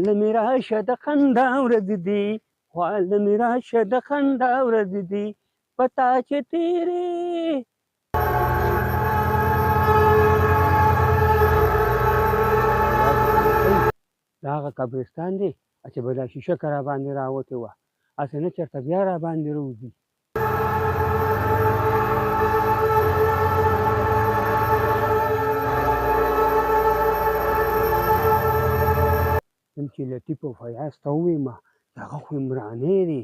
خواله مې راشه د خندا ورځې دي خواله مې راشه د خندا ورځې دي په تا چې تېرې دا هغه قبرستان دی چې به دا شیشکه راباندې راوتې وه هسې نه چېرته بیا راباندې روځي نن چې لطیف او فیاض ته وویمه هغه خو عمرانې دی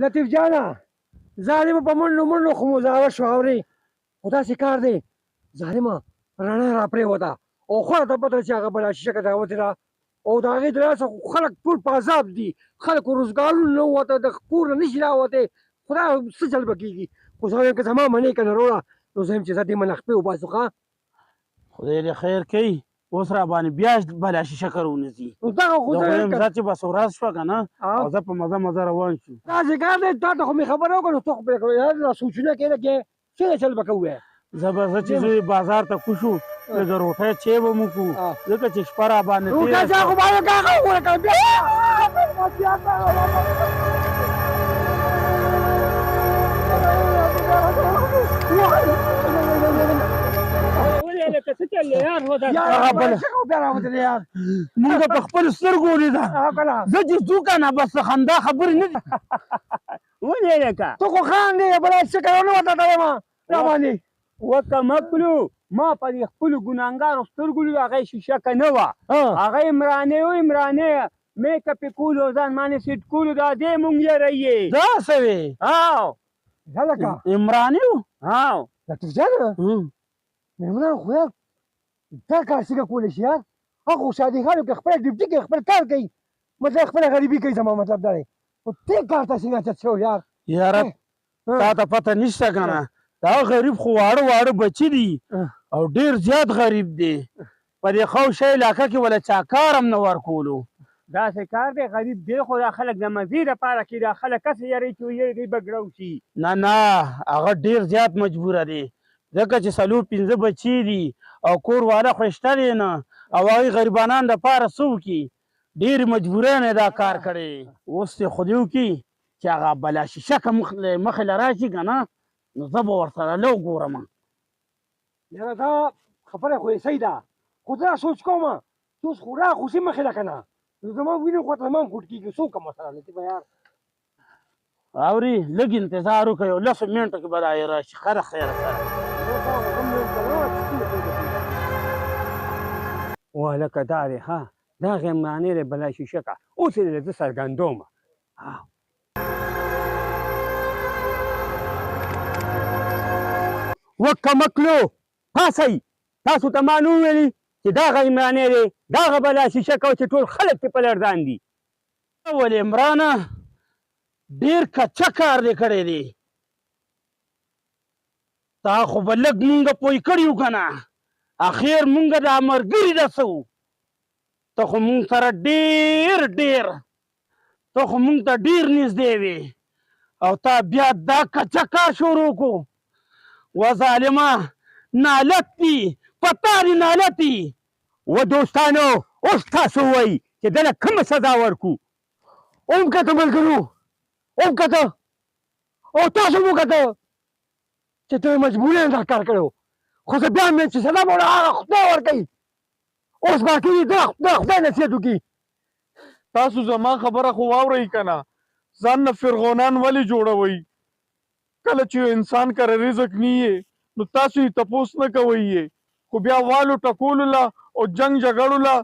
لطیف جانه ظالمه په منډو منډو خو مزاوه شو اورې خو داسې کار دی ظالمه رڼا را پرېوته او خواله ته پته چې هغه بله شیشه که راوتې ده او د هغې د لاسه خلک ټول په عذاب دي خلکو روزګارونه نه ووته د کور نه نشي راوتی خدای څه چل به کېږي خو زه وایم که زما منې که نه وروړه نو زه یم چې زه دې منخپې وباسو ښه خدای دې خیر کوي اوس را باندې بیا بله شیشکه رونځي نو دغه خو زه خو یم زه چې بس ورځ شوه که نه او زه په مزه مزه روان شو داسې کار دی تا ته خو مې خبره وکړه نو ته خو پرې کړې دا سوچونه کې لکې څنګه چل به کوو زه به زه چې زه بازار ته کوشو لږه روټۍ چای به مو کړو ځکه چې شپه را باندې روټۍ چای خو باید کاغه وګوره که بیا مونږ په خپلو سترګو ولیده زه چې ځو که نه بس خندا خبرې نه دي ولې لکه ته خو خاندې بله شکه ونه ورته ته وایم راباندې وکمکلو ما په دې خپلو ګناهګارو سترګو لیدو هغه شیشکه نه وه هغه عمرانې و عمرانې میکپ یې کولو ځان باندې سیټ کولو دا دې مونږ یېروي داسې وې او هلکه عمرانې و او لطیف جانه عمران خو یار دا کار څنګه کولی شي یار هغه خو شادیګانو کې خپله ډیوټي کوي خپل کار کوي مطلب خپله غریبي کوي زما مطلب دا دی خو دې کار ته څنګه چت شو یار یاره تا ته پته نشته که نه دا غریب خو واړه واړه بچي دي او ډېر زیات غریب دی په دې خوشه علاقه کې ولا چا کار هم نه ورکولو داسې کار دی غریب دی خو دا خلک د مزې دپاره کوي دا خلک هسې یری چې یې به ګړو شي نه نه هغه ډېر زیات مجبوره دی ځکه چې څلور پنځه بچي دي او کور والا خو شته دی نه او هغوی غریبانان دپاره څه وکړي ډېرې مجبورۍ نه دا کار کړی اوس یې خو دې وکړي چې هغه بلا شیشکه مخې له راشي که نه نو زه به ورسره له وګورم یاره دا خبره خو یې صحیح ده خو زه سوچ کوم چې اوس خو را خوشي مخې ده که نه نو زما وینې خواته زما هم کوټ کېږي څه وکړم ورسره لطیفه یار اورې لږ انتظار وکړه یو لسو منټو کې به را یې راشي خیره خیره سره وهلکه دا دی ها دغه عمرانې دی بلا شیشکه اوس یې زه څرګندومه وکمکلو پاسئ تاسو ته ما نه وویلي چې دغه عمرانې دی دغه بلا شیشکه و چې ټول خلک پې په لړزان دي ولې عمرانه ډېر کچه کار دې کړی دی تا خو به لږ مونږ پوه کړي یو که نه اخر مونږ دا ملګري داسه وو ته خو مونږ سره ډېر ته خو مونږ ته ډېر نږدې وې او تا بیا دا کچه کار شروع کړو و ظالمه نالت دي په تا دې نالت دي و دوستانو اوس تاسو ووایي چې دله کومه سزا ورکړو اوم کته ملګرو اوم کته او تاسو مو کته چې ته مجبورۍ دا کار کړی خو زه بیا هم چې سزا به هغه خدای ورکوي اوس باقي دي د خدای نصیحت وکړي تاسو زما خبره خو واورئ که نه ځان نه فرعونان ولې جوړوئ کله چې انسان کره رزق نه نو تاسو یې تپوس نه کوئ خو بیا والو ټکولو له او جنگ جګړو له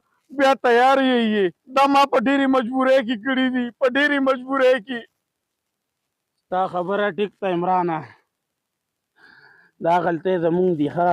بیا تیار یې دا ما په ډېرې مجبورۍ کې کړي دي په ډېرې مجبورۍ کې ستا خبره ټیک ته عمرانه دا غلطۍ زمونږ دي ښه